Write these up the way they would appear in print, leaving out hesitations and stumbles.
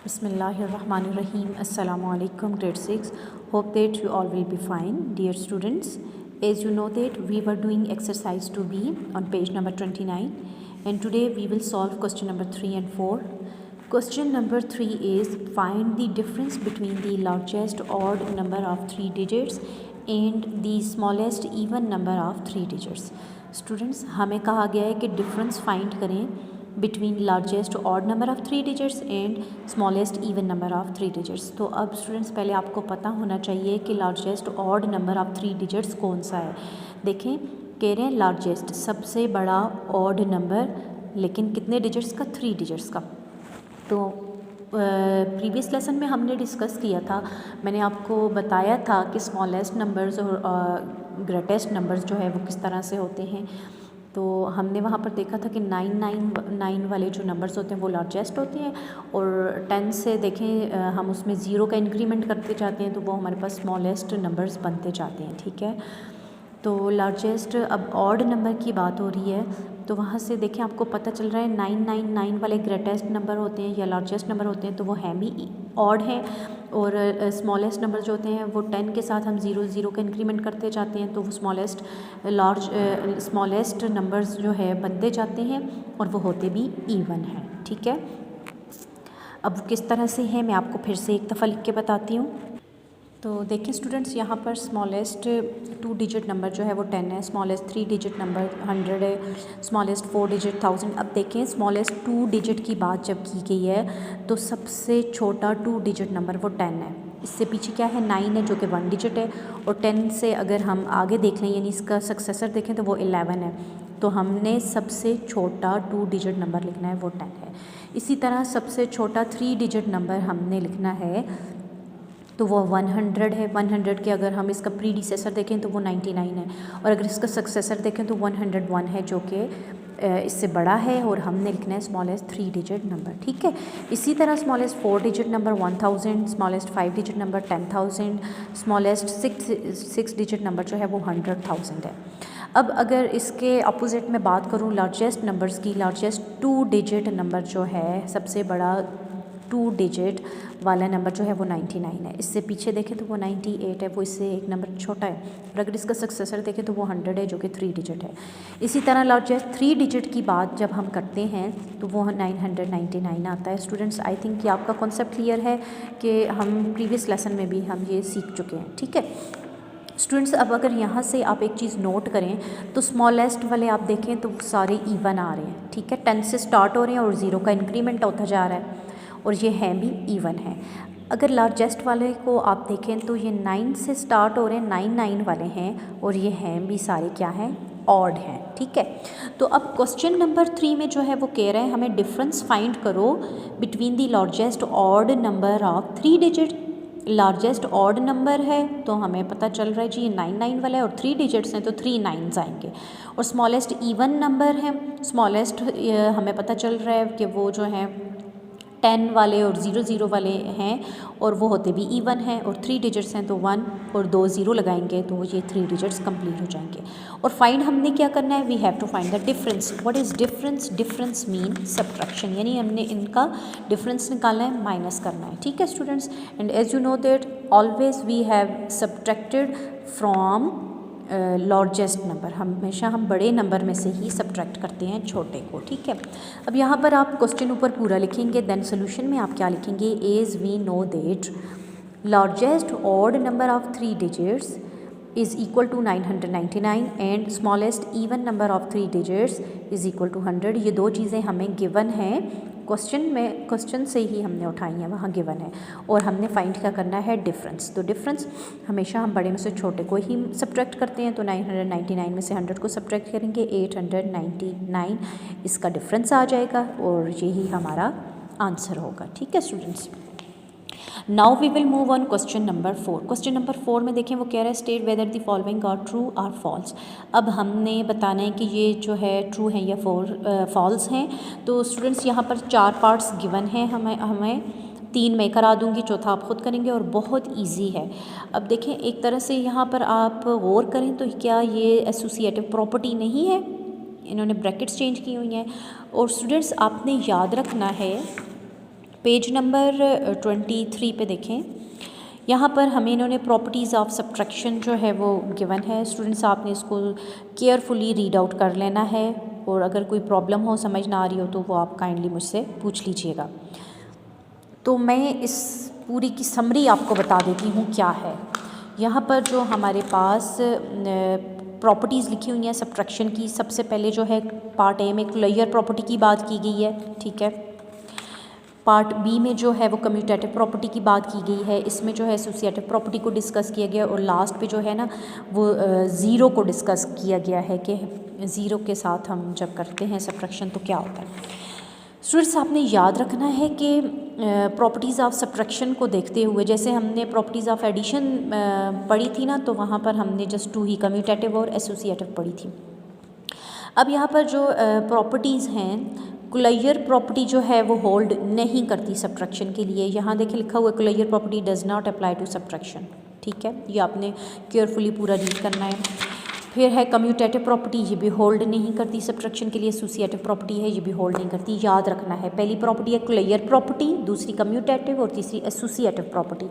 Bismillahirrahmanirrahim. Assalamu alaikum, grade 6. Hope that you all will be fine. Dear students, as you know that we were doing exercise 2b on page number 29, and today we will solve question number 3 and 4. Question number 3 is find the difference between the largest odd number of 3 digits and the smallest even number of 3 digits. Students, हमें कहा गया है कि difference find करें between largest odd number of 3 digits and smallest even number of 3 digits. तो अब students पहले आपको पता होना चाहिए कि largest odd number of 3 digits कौन सा है। देखें, कह रहे हैं लार्जेस्ट सबसे बड़ा ऑड नंबर, लेकिन कितने डिजिट्स का? 3 डिजिट्स का। तो प्रीवियस लेसन में हमने डिस्कस किया था, मैंने आपको बताया था कि स्मॉलेस्ट नंबर्स और ग्रेटेस्ट नंबर्स जो है वो किस तरह से होते हैं। तो हमने वहाँ पर देखा था कि 999 वाले जो नंबर्स होते हैं वो लार्जेस्ट होते हैं, और 10 से देखें हम उसमें ज़ीरो का इंक्रीमेंट करते जाते हैं तो वो हमारे पास स्मॉलेस्ट नंबर्स बनते जाते हैं। ठीक है, तो लार्जेस्ट अब ऑड नंबर की बात हो रही है, तो वहाँ से देखें आपको पता चल रहा है 999 वाले ग्रेटेस्ट नंबर होते हैं या लार्जेस्ट नंबर होते हैं, तो वो हैं भी ऑड हैं, और स्मॉलेस्ट नंबर जो होते हैं वो 10 के साथ हम ज़ीरो का इंक्रीमेंट करते जाते हैं तो वो स्मॉलेस्ट नंबर्स जो है बनते जाते हैं और वो होते भी इवन हैं। ठीक है, अब वो किस तरह से है मैं आपको फिर से एक दफ़ा लिख के बताती हूँ। तो देखिए स्टूडेंट्स, यहाँ पर स्मॉलेस्ट 2 डिजिट नंबर जो है वो 10 है, स्मॉलेस्ट 3 डिजिट नंबर 100 है, स्मॉलेस्ट 4 डिजिट 1000। अब देखें स्मॉलेस्ट 2 डिजिट की बात जब की गई है तो सबसे छोटा 2 डिजिट नंबर वो 10 है। इससे पीछे क्या है? 9 है जो कि 1 डिजिट है, और 10 से अगर हम आगे देख लें यानी इसका सक्सेसर देखें तो वो 11 है। तो हमने सबसे छोटा 2 डिजिट नंबर लिखना है वो 10 है। इसी तरह सबसे छोटा 3 डिजिट नंबर हमने लिखना है तो वो 100 है। 100 के अगर हम इसका प्रीडिसेसर देखें तो वो 99 है, और अगर इसका सक्सेसर देखें तो 101 है जो कि इससे बड़ा है, और हमने लिखना है स्मॉलेस्ट 3 डिजिट नंबर। ठीक है, इसी तरह smallest 4 digit number 1000, smallest 5 digit number 10,000, smallest 6 digit number जो है वो 100,000 है। अब अगर इसके अपोजिट में बात करूँ लार्जेस्ट नंबर्स की, लार्जेस्ट 2 डिजिट नंबर जो है सबसे बड़ा 2 डिजिट वाला नंबर जो है वो 99 है। इससे पीछे देखें तो वो 98 है, वो इससे एक नंबर छोटा है, और अगर इसका सक्सेसर देखें तो वो 100 है जो कि 3 डिजिट है। इसी तरह लार्जेस्ट 3 डिजिट की बात जब हम करते हैं तो वो 999 आता है। स्टूडेंट्स, आई थिंक कि आपका कॉन्सेप्ट क्लियर है कि हम प्रीवियस लेसन में भी हम ये सीख चुके हैं। ठीक है स्टूडेंट्स, अब अगर यहाँ से आप एक चीज़ नोट करें तो स्मॉलेस्ट वाले आप देखें तो सारे इवन आ रहे हैं। ठीक है, 10 से स्टार्ट हो रहे हैं और 0 का इंक्रीमेंट होता जा रहा है, और ये हैं भी इवन है। अगर लार्जेस्ट वाले को आप देखें तो ये 9 से स्टार्ट हो रहे हैं, 99 वाले हैं, और ये हैं भी सारे क्या हैं? ऑड हैं। ठीक है, तो अब क्वेश्चन नंबर 3 में जो है वो कह रहे हैं हमें डिफरेंस फाइंड करो between the largest odd number of 3 digit. Largest odd number है तो हमें पता चल रहा है जी ये 99 वाला है, और 3 डिजिट्स हैं तो 3 नाइन्स आएंगे। और स्मॉलेस्ट इवन नंबर है, स्मॉलेस्ट हमें पता चल रहा है कि वो जो है 10 वाले और 00 वाले हैं, और वो होते भी इवन हैं, और 3 डिजिट्स हैं तो 1 और 2 0 लगाएंगे तो ये 3 डिजिट्स कंप्लीट हो जाएंगे। और फाइंड हमने क्या करना है? We have to find the difference. What is difference? Difference mean subtraction, यानी हमने इनका डिफरेंस निकालना है, माइनस करना है। ठीक है students, and as you know that always we have subtracted from largest number, हमेशा हम बड़े नंबर में से ही सब्ट्रैक्ट करते हैं छोटे को। ठीक है, अब यहाँ पर आप क्वेश्चन ऊपर पूरा लिखेंगे, देन सोल्यूशन में आप क्या लिखेंगे? As we know that largest odd number of 3 digits is equal to 999 and smallest even number of 3 digits is equal to 100। ये दो चीज़ें हमें गिवन हैं, क्वेश्चन से ही हमने उठाई हैं, वहाँ गिवन है, और हमने फाइंड क्या करना है? डिफरेंस। तो डिफरेंस हमेशा हम बड़े में से छोटे को ही सब्ट्रैक्ट करते हैं, तो 999 में से 100 को सब्ट्रैक्ट करेंगे, 899 इसका डिफरेंस आ जाएगा, और यही हमारा आंसर होगा। ठीक है students, now we will move on question number 4। Question number 4 में देखें वो कह रहा है state whether the following are true or false. अब हमने बताना है कि ये जो है ट्रू है या फॉल्स हैं। तो स्टूडेंट्स यहाँ पर 4 पार्ट्स गिवन हैं, हमें 3 मैं करा दूँगी, चौथा आप ख़ुद करेंगे, और बहुत ईजी है। अब देखें एक तरह से यहाँ पर आप गौर करें तो क्या ये एसोसिएटिव प्रॉपर्टी नहीं है? इन्होंने ब्रैकेट्स चेंज की हुई हैं। और स्टूडेंट्स आपने याद रखना है पेज नंबर 23 पे देखें, यहाँ पर हमें इन्होंने प्रॉपर्टीज़ ऑफ सब्ट्रैक्शन जो है वो गिवन है। स्टूडेंट्स आपने इसको केयरफुली रीड आउट कर लेना है, और अगर कोई प्रॉब्लम हो, समझ ना आ रही हो, तो वो आप काइंडली मुझसे पूछ लीजिएगा। तो मैं इस पूरी की समरी आपको बता देती हूँ क्या है। यहाँ पर जो हमारे पास प्रॉपर्टीज़ लिखी हुई हैं सब्ट्रैक्शन की, सबसे पहले जो है पार्ट ए में क्लोजर प्रॉपर्टी की बात की गई है, ठीक है। पार्ट बी में जो है वो कम्यूटेटिव प्रॉपर्टी की बात की गई है। इसमें जो है एसोसिएटिव प्रॉपर्टी को डिस्कस किया गया, और लास्ट पे जो है ना वो ज़ीरो को डिस्कस किया गया है कि ज़ीरो के साथ हम जब करते हैं सब्ट्रैक्शन तो क्या होता है। स्टूडेंट्स आपने याद रखना है कि प्रॉपर्टीज़ ऑफ सब्ट्रैक्शन को देखते हुए, जैसे हमने प्रॉपर्टीज़ ऑफ एडिशन पढ़ी थी ना, तो वहाँ पर हमने जस्ट टू ही कम्यूटेटिव और एसोसिएटिव पढ़ी थी। अब यहाँ पर जो प्रॉपर्टीज़ हैं, क्लोजर प्रॉपर्टी जो है वो होल्ड नहीं करती सब्ट्रैक्शन के लिए। यहाँ देखिए लिखा हुआ है closure property does not apply to subtraction, ठीक है। ये आपने केयरफुली पूरा रीड करना है। फिर है कम्यूटेटिव प्रॉपर्टी, ये भी होल्ड नहीं करती सब्ट्रैक्शन के लिए। एसोसिएटिव प्रॉपर्टी है, ये भी होल्ड नहीं करती। याद रखना है, पहली प्रॉपर्टी है क्लोजर प्रॉपर्टी, दूसरी कम्यूटेटिव और तीसरी एसोसिएटिव प्रॉपर्टी,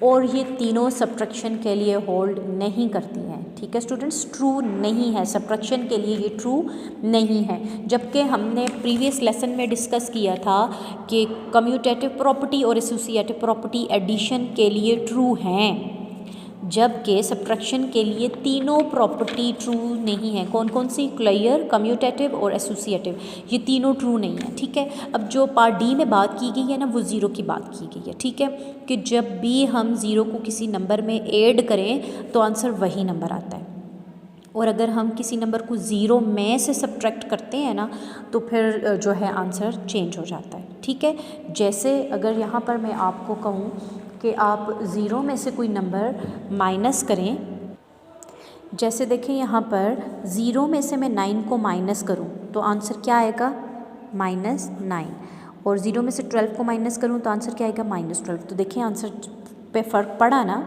और ये तीनों सब्ट्रैक्शन के लिए होल्ड नहीं करती हैं, ठीक है स्टूडेंट्स। ट्रू नहीं है सब्ट्रैक्शन के लिए, ये ट्रू नहीं है। जबकि हमने प्रीवियस लेसन में डिस्कस किया था कि कम्यूटेटिव प्रॉपर्टी और एसोसिएटिव प्रॉपर्टी एडिशन के लिए ट्रू हैं, जबकि सब्ट्रैक्शन के लिए तीनों प्रॉपर्टी ट्रू नहीं है। कौन कौन सी? क्लोजर, कम्यूटेटिव और एसोसिएटिव, ये तीनों ट्रू नहीं है, ठीक है। अब जो पार्ट डी में बात की गई है ना, वो ज़ीरो की बात की गई है, ठीक है, कि जब भी हम ज़ीरो को किसी नंबर में ऐड करें तो आंसर वही नंबर आता है, और अगर हम किसी नंबर को ज़ीरो में से सब्ट्रैक्ट करते हैं ना, तो फिर जो है आंसर चेंज हो जाता है, ठीक है। जैसे अगर यहाँ पर मैं आपको कहूँ कि आप ज़ीरो में से कोई नंबर माइनस करें, जैसे देखें यहाँ पर ज़ीरो में से मैं 9 को माइनस करूँ तो आंसर क्या आएगा? -9। और ज़ीरो में से 12 को माइनस करूँ तो आंसर क्या आएगा? -12। तो देखिए आंसर पे फ़र्क पड़ा ना,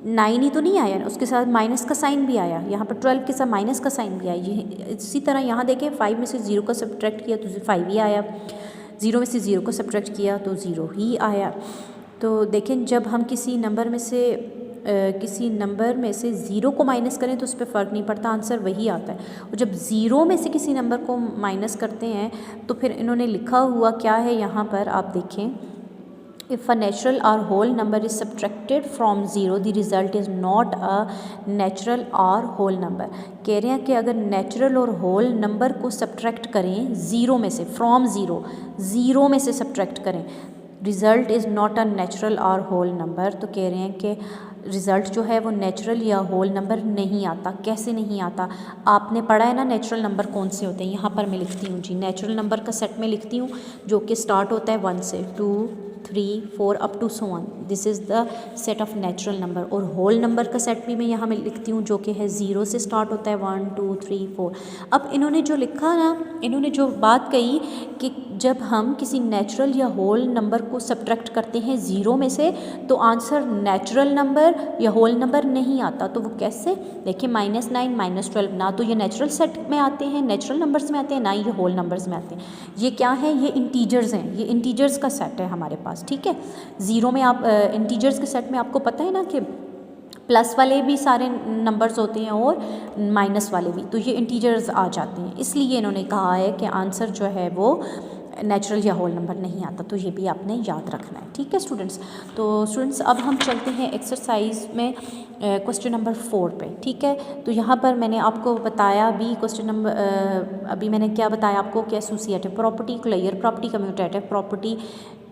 9 ही तो नहीं आया ना, उसके साथ माइनस का साइन भी आया, यहाँ पर 12 के साथ माइनस का साइन भी आया। ये इसी तरह यहाँ देखें 5 में से 0 को सब्ट्रैक्ट किया तो 5 ही आया, 0 में से 0 को सब्ट्रैक्ट किया तो 0 ही आया। तो देखें जब हम किसी नंबर में से 0 को माइनस करें तो उस पर फ़र्क नहीं पड़ता, आंसर वही आता है। और जब 0 में से किसी नंबर को माइनस करते हैं तो फिर इन्होंने लिखा हुआ क्या है यहाँ पर आप देखें, इफ़ अ नेचुरल और whole number is subtracted from zero the result is not a natural और होल नंबर। कह रहे हैं कि अगर नेचुरल और होल नंबर को सब्ट्रैक्ट करें ज़ीरो में से, फ्रॉम ज़ीरो में से सब्ट्रैक्ट करें, result is not a natural और होल नंबर। तो कह रहे हैं कि रिज़ल्ट जो है वो नेचुरल या होल नंबर नहीं आता। कैसे नहीं आता? आपने पढ़ा है ना नेचुरल नंबर कौन से होते हैं। यहाँ पर मैं लिखती हूँ जी, नेचुरल नंबर का सेट में लिखती हूँ जो कि स्टार्ट होता है 1 से, 2, 3, 4 up to so on, this is the set of natural number. और होल नंबर का सेट भी मैं यहाँ में लिखती हूँ जो कि है 0 से स्टार्ट होता है, 1, 2, 3, 4। अब इन्होंने जो लिखा ना, इन्होंने जो बात कही कि जब हम किसी नेचुरल या होल नंबर को सब्ट्रैक्ट करते हैं 0 में से तो आंसर नेचुरल नंबर या होल नंबर नहीं आता। तो वो कैसे? देखिए -9, -12, ना तो ये नेचुरल सेट में आते हैं, नेचुरल नंबर्स में आते हैं, ना ये होल नंबर्स में आते हैं। ये क्या है? ये इंटीजर्स हैं, ये इंटीजर्स का सेट है हमारे पास, ठीक है। 0 में आप इंटीजर्स के सेट में आपको पता है ना कि प्लस वाले भी सारे नंबर्स होते हैं और माइनस वाले भी, तो ये इंटीजर्स आ जाते हैं। इसलिए इन्होंने कहा है कि आंसर जो है वो नेचुरल या होल नंबर नहीं आता। तो ये भी आपने याद रखना है, ठीक है स्टूडेंट्स। तो स्टूडेंट्स अब हम चलते हैं एक्सरसाइज में क्वेश्चन नंबर 4 पे, ठीक है। तो यहाँ पर मैंने आपको बताया भी क्वेश्चन नंबर अभी मैंने क्या बताया आपको कि associative property, closure property, commutative property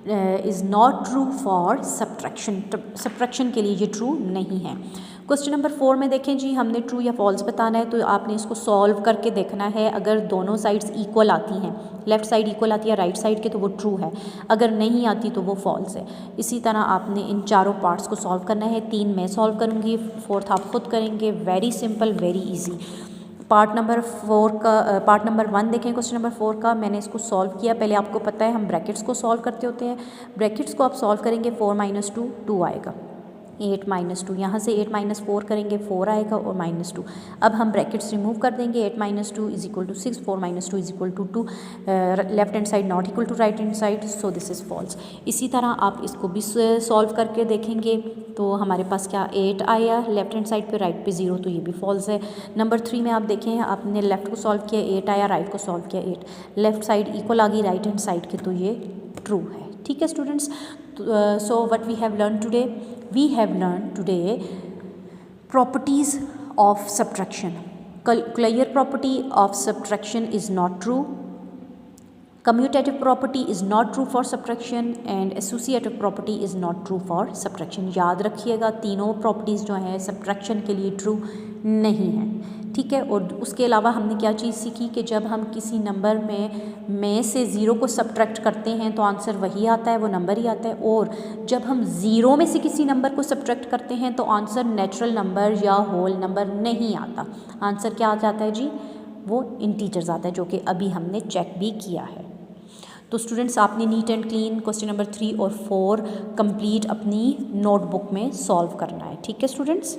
is not true for subtraction. Subtraction के लिए ये ट्रू नहीं है। क्वेश्चन नंबर 4 में देखें जी, हमने ट्रू या फॉल्स बताना है, तो आपने इसको सॉल्व करके देखना है। अगर दोनों साइड्स इक्वल आती हैं, लेफ़्ट साइड इक्वल आती है राइट साइड के, तो वो ट्रू है, अगर नहीं आती तो वो फॉल्स है। इसी तरह आपने इन चारों पार्ट्स को सॉल्व करना है। 3 मैं सॉल्व करूँगी, 4th आप खुद करेंगे। Very simple, very easy. Part number 1 देखें क्वेश्चन नंबर 4 का, मैंने इसको सॉल्व किया। पहले आपको पता है हम ब्रैकेट्स को सॉल्व करते होते हैं। ब्रैकेट्स को आप सॉल्व करेंगे, 4 - 2 2 आएगा, 8 माइनस 2, यहाँ से 8 माइनस 4 करेंगे 4 आएगा और माइनस 2। अब हम ब्रैकेट्स रिमूव कर देंगे, 8 minus 2 is equal to 6, 4 minus 2 is equal to 2, left hand side not equal to right hand side, so this is false. इसी तरह आप इसको भी सॉल्व करके देखेंगे तो हमारे पास क्या 8 आया लेफ्ट हैंड साइड पे, राइट पे 0, तो ये भी फॉल्स है। नंबर 3 में आप देखें, आपने लेफ़्ट को सॉल्व किया 8 आया, राइट को सॉल्व किया 8, लेफ़्ट साइड इक्वल आ गई राइट हैंड साइड के, तो ये ट्रू है। ठीक है students, so what we have learn today, we have learn today properties of subtraction. Clear property of subtraction is not true, commutative property is not true for subtraction and associative property is not true for subtraction. याद रखिएगा तीनों properties जो हैं subtraction के लिए true नहीं हैं। ठीक है, और उसके अलावा हमने क्या चीज़ सीखी कि जब हम किसी नंबर में से ज़ीरो को सब्ट्रैक्ट करते हैं तो आंसर वही आता है, वो नंबर ही आता है, और जब हम ज़ीरो में से किसी नंबर को सब्ट्रैक्ट करते हैं तो आंसर नेचुरल नंबर या होल नंबर नहीं आता। आंसर क्या आ जाता है जी, वो इंटीजर्स आता है, जो कि अभी हमने चेक भी किया है। तो स्टूडेंट्स आपने neat and clean question number 3 और 4 कंप्लीट अपनी नोटबुक में सॉल्व करना है। ठीक है स्टूडेंट्स।